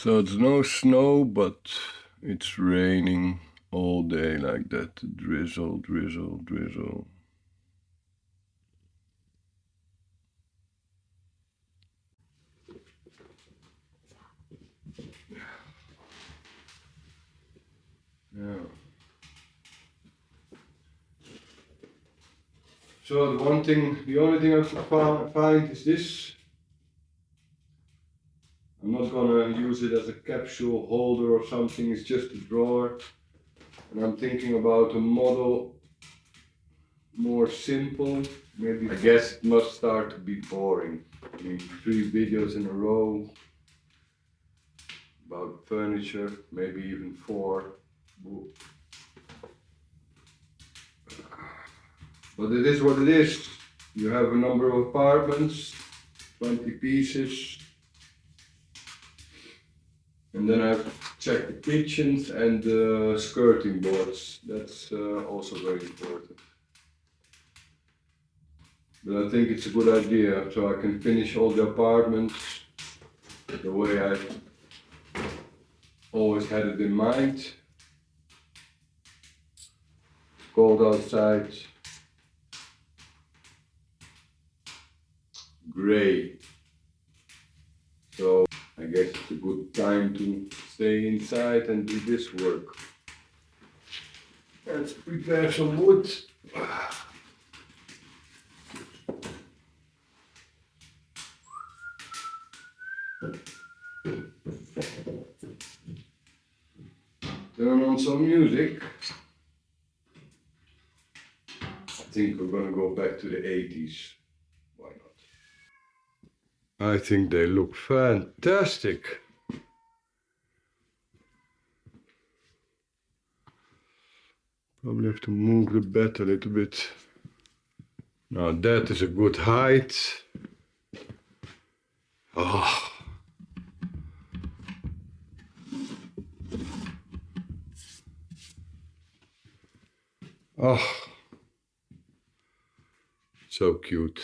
So it's no snow, but it's raining all day like that. Drizzle, drizzle, drizzle. Yeah. So the only thing I could find is this. I'm not gonna use it as a capsule holder or something, it's just a drawer. And I'm thinking about a model more simple. Maybe I guess it must start to be boring. I mean, 3 videos in a row about furniture, maybe even 4. But it is what it is. You have a number of apartments, 20 pieces. And then I have to check the kitchens and the skirting boards. That's also very important. But I think it's a good idea, so I can finish all the apartments the way I always had it in mind. Cold outside. Gray. So I guess it's a good time to stay inside and do this work. Let's prepare some wood. Turn on some music. I think we're gonna go back to the 80s. Why not? I think they look fantastic. Probably have to move the bed a little bit. Now that is a good height. Oh. Oh. So cute.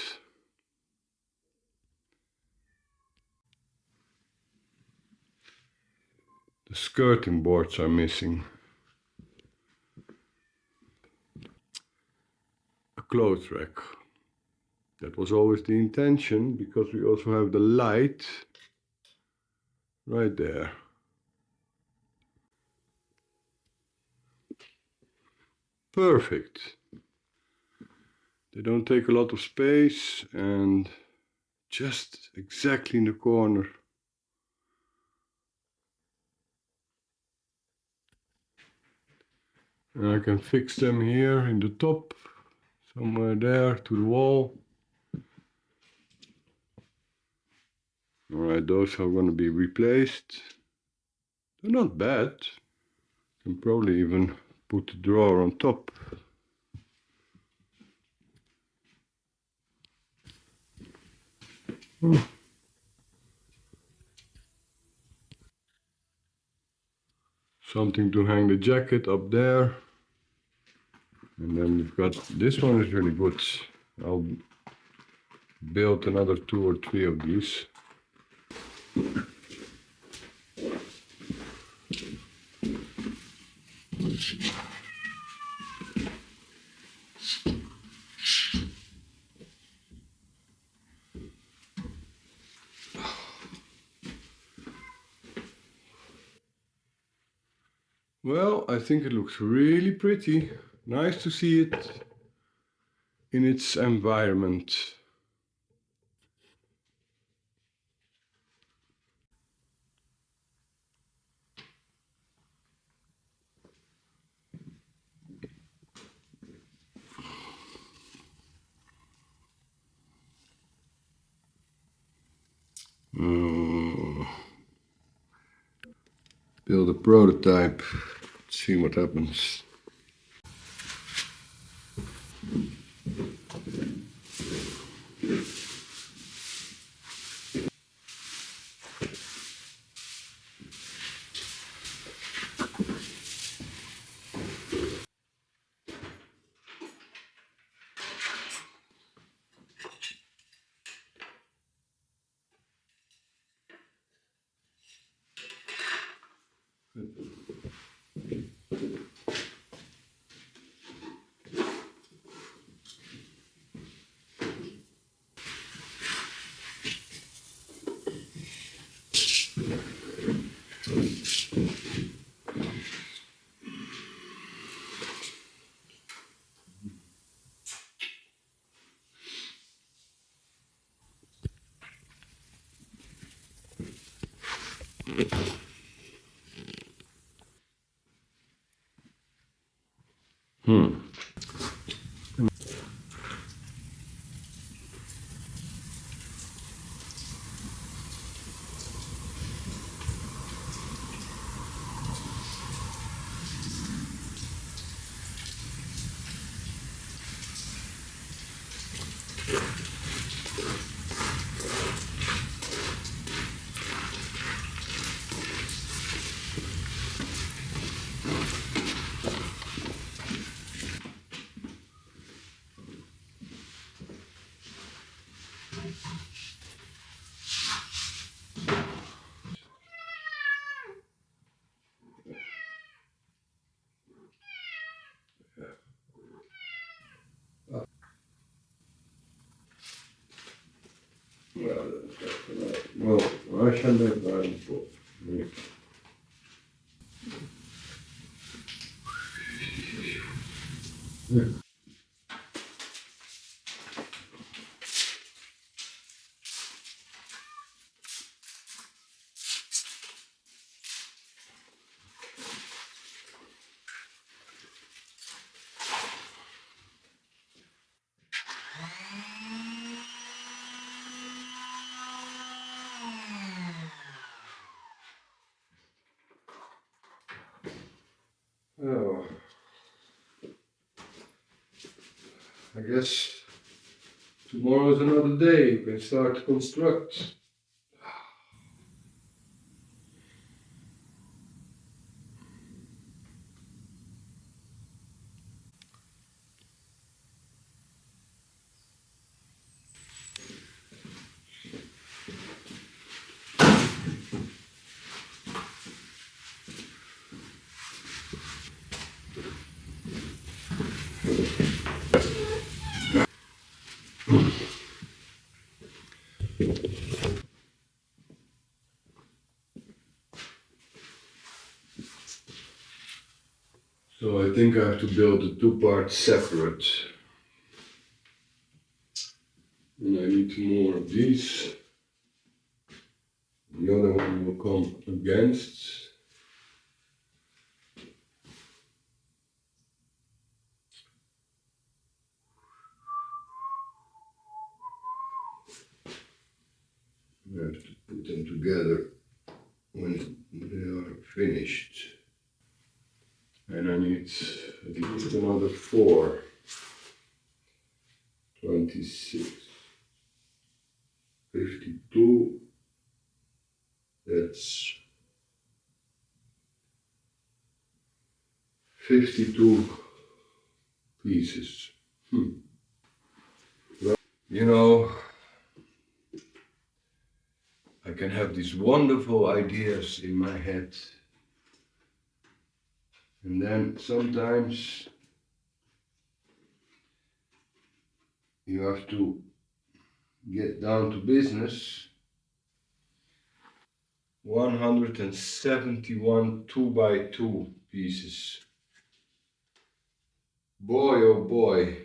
The skirting boards are missing. A clothes rack. That was always the intention, because we also have the light right there. Perfect. They don't take a lot of space and just exactly in the corner. And I can fix them here in the top, somewhere there to the wall. Alright, those are going to be replaced. They're not bad. Can probably even put the drawer on top. Something to hang the jacket up there. And then we've got, this one is really good. I'll build another 2 or 3 of these. Well, I think it looks really pretty. Nice to see it in its environment. Build a prototype, see what happens. Well, I can make that for me. Oh, I guess tomorrow is another day. We can start to construct. So I think I have to build the two parts separate. And I need more of these. The other one will come against. I have to put them together when they are finished. And I need at least another 4. 26. 52. That's 52 pieces. Well, you know, I can have these wonderful ideas in my head, and then sometimes you have to get down to business. 171 2x2 pieces. Boy, oh boy.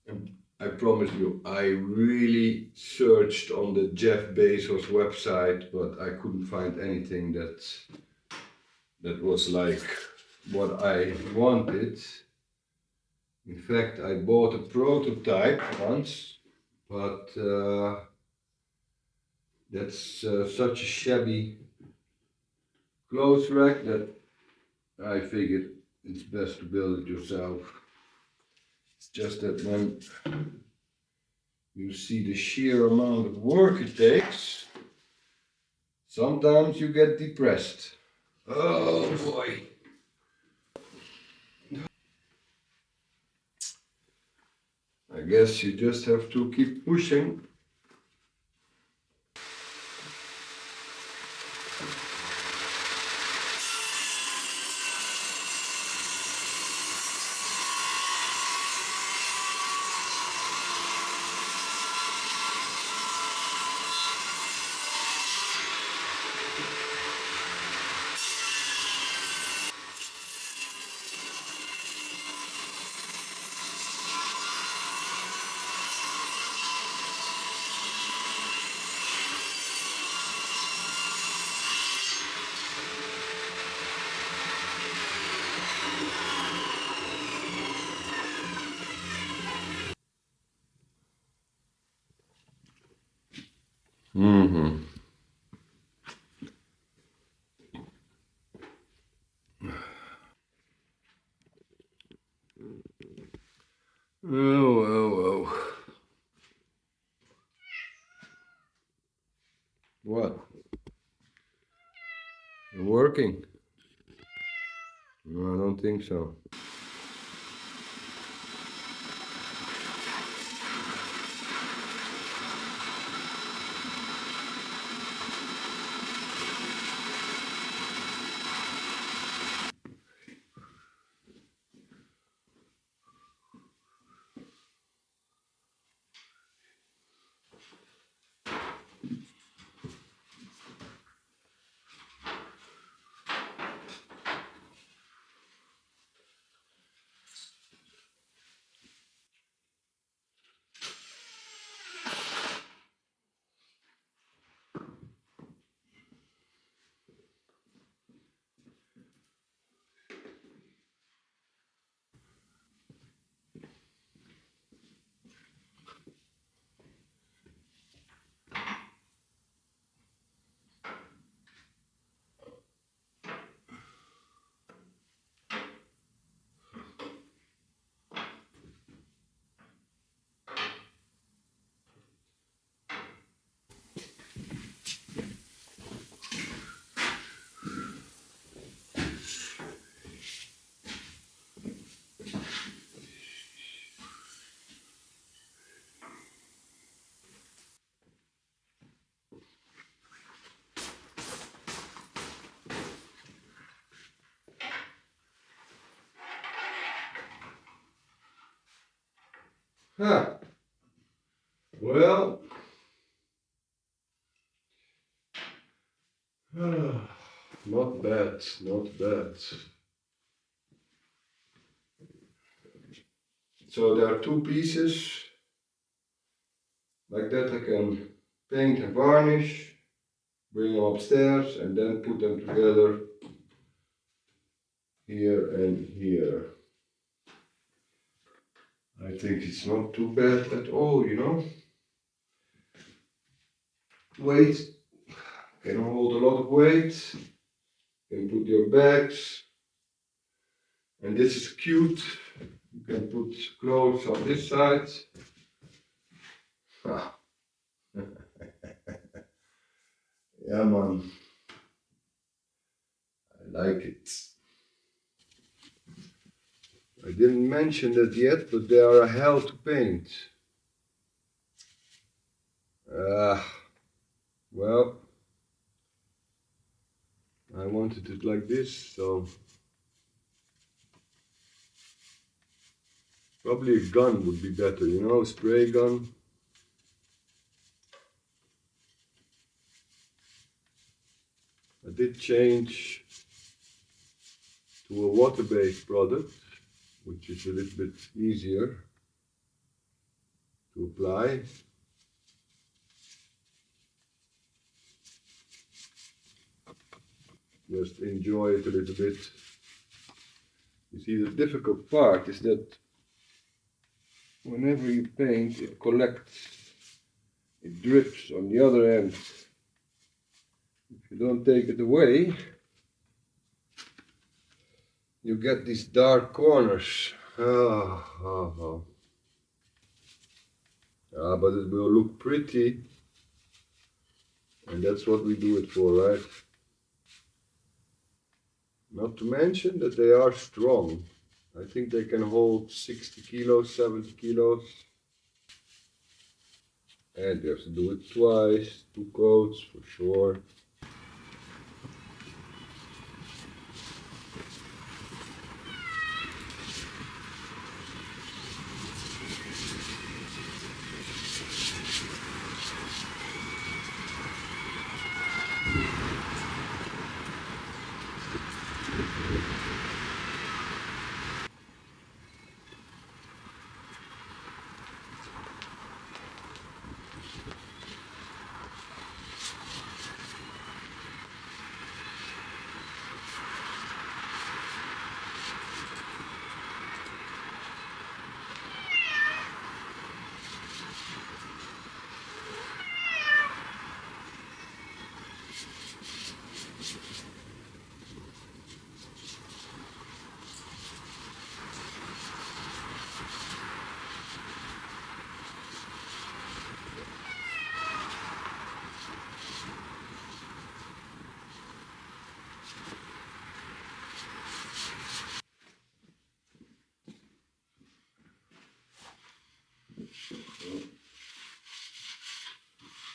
And I promise you, I really searched on the Jeff Bezos website, but I couldn't find anything that was like what I wanted. In fact, I bought a prototype once, but that's such a shabby clothes rack that I figured it's best to build it yourself. It's just that when you see the sheer amount of work it takes, sometimes you get depressed. Oh boy. I guess you just have to keep pushing. Mm-hmm. Oh. What? You're working? No, I don't think so. Huh. Well, not bad, not bad. So there are two pieces. Like that I can paint and varnish, bring them upstairs and then put them together here and here. I think it's not too bad at all, you know. Weight can hold a lot of weight. You can put your bags. And this is cute. You can put clothes on this side. Ah. Yeah, man. I like it. I didn't mention that yet, but they are a hell to paint. Well, I wanted it like this, so probably a gun would be better, you know, a spray gun. I did change to a water-based product, which is a little bit easier to apply. Just enjoy it a little bit. You see, the difficult part is that whenever you paint, it collects, it drips on the other end. If you don't take it away, you get these dark corners. But it will look pretty, and that's what we do it for, right? Not to mention that they are strong. I think they can hold 60 kilos, 70 kilos. And you have to do it twice, 2 coats for sure.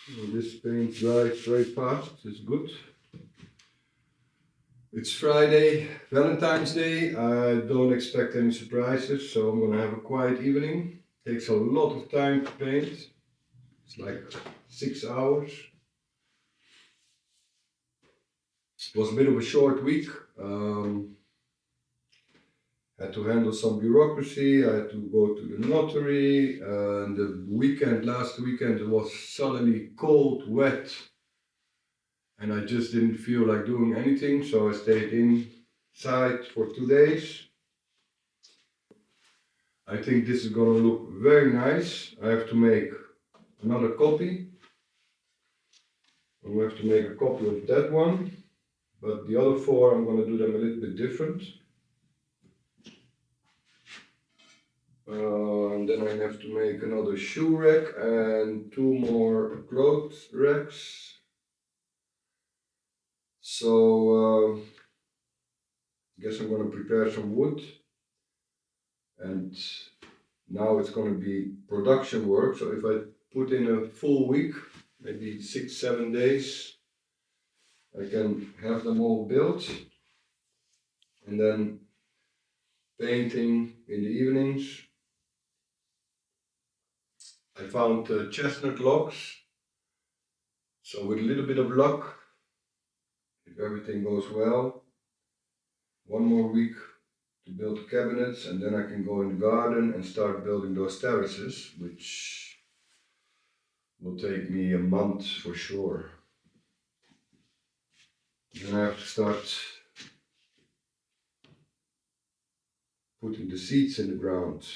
This paint dries very fast, it's good. It's Friday, Valentine's Day. I don't expect any surprises, so I'm gonna have a quiet evening. Takes a lot of time to paint. It's like 6 hours. It was a bit of a short week. Had to handle some bureaucracy, I had to go to the notary, and last weekend it was suddenly cold, wet, and I just didn't feel like doing anything, so I stayed inside for 2 days. I think this is gonna look very nice. I have to make another copy. We have to make a copy of that one, but the other 4 I'm gonna do them a little bit different. And then I have to make another shoe rack and 2 more clothes racks. So I guess I'm going to prepare some wood, and now it's going to be production work. So if I put in a full week, maybe 6-7 days, I can have them all built, and then painting in the evenings. I found chestnut logs, so with a little bit of luck, if everything goes well, 1 more week to build the cabinets, and then I can go in the garden and start building those terraces, which will take me a month for sure. Then I have to start putting the seeds in the ground.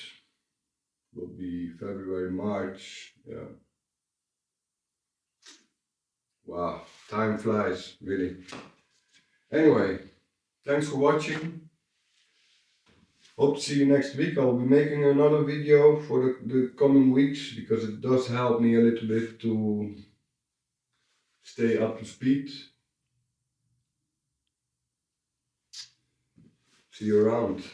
Will be February, March, yeah. Wow, time flies, really. Anyway, thanks for watching. Hope to see you next week. I'll be making another video for the coming weeks, because it does help me a little bit to stay up to speed. See you around.